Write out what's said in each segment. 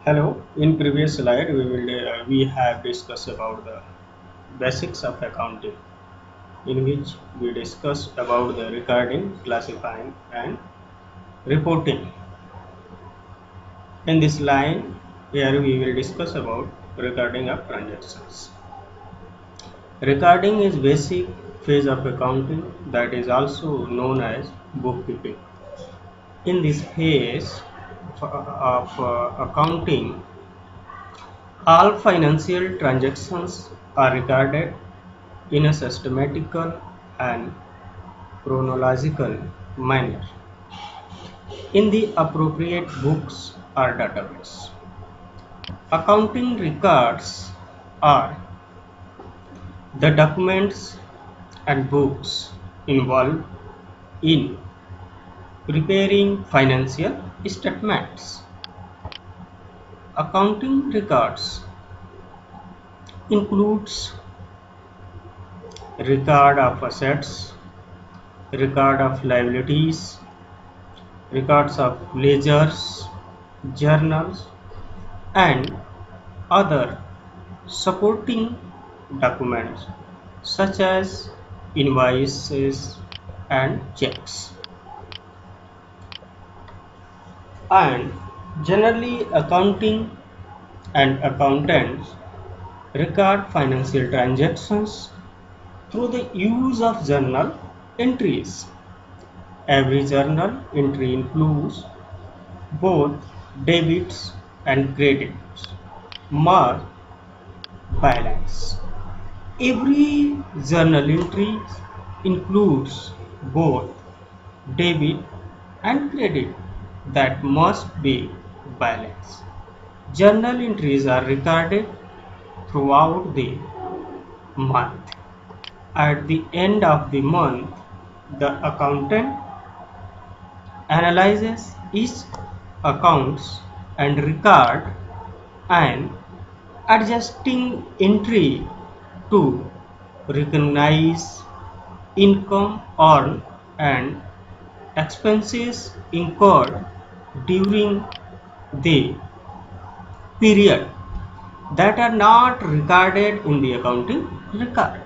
Hello. In previous slide, we have discussed about the basics of accounting, in which we discussed about the recording, classifying, and reporting. In this line, here we will discuss about recording of transactions. Recording is basic phase of accounting that is also known as bookkeeping. In this phase of accounting, all financial transactions are recorded in a systematical and chronological manner in the appropriate books or database. Accounting records are the documents and books involved in preparing financial statements. Accounting records includes record of assets, record of liabilities, records of ledgers, journals, and other supporting documents such as invoices and checks. And generally, accounting and accountants record financial transactions through the use of journal entries. Every journal entry includes both debits and credits marked balance. Every journal entry includes both debit and credit that must be balanced. Journal entries are recorded throughout the month. At the end of the month, the accountant analyzes each accounts and record an adjusting entry to recognize income earned and expenses incurred during the period that are not recorded in the accounting record.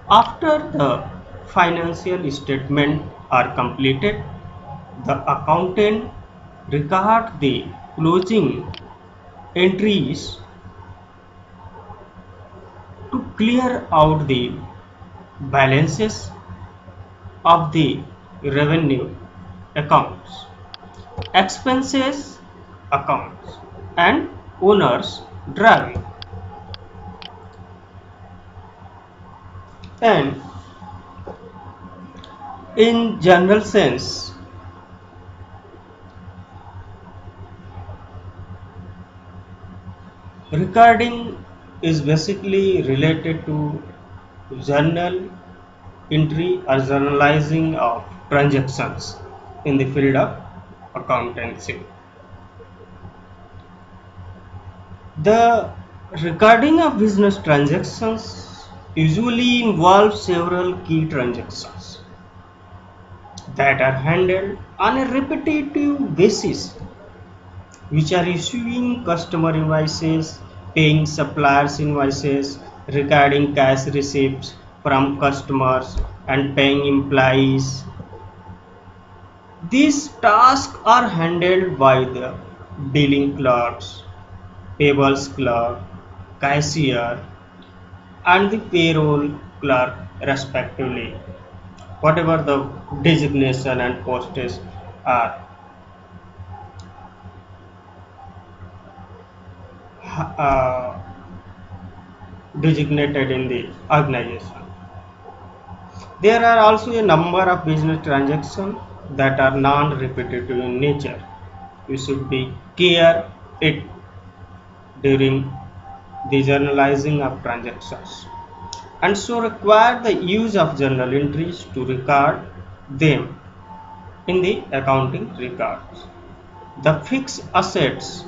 After the financial statements are completed, the accountant records the closing entries to clear out the balances of the revenue accounts, expenses accounts, and owners drawing. And in general sense, recording is basically related to journal entry or journalizing of transactions in the field of accountancy. The recording of business transactions usually involves several key transactions that are handled on a repetitive basis, which are issuing customer invoices, paying suppliers invoices, recording cash receipts from customers, and paying employees. These tasks are handled by the billing clerks, payables clerk, cashier, and the payroll clerk respectively, whatever the designation and postage are uh, designated in the organization. There are also a number of business transactions that are non-repetitive in nature. You should be care it during the journalizing of transactions, and so require the use of journal entries to record them in the accounting records. The fixed assets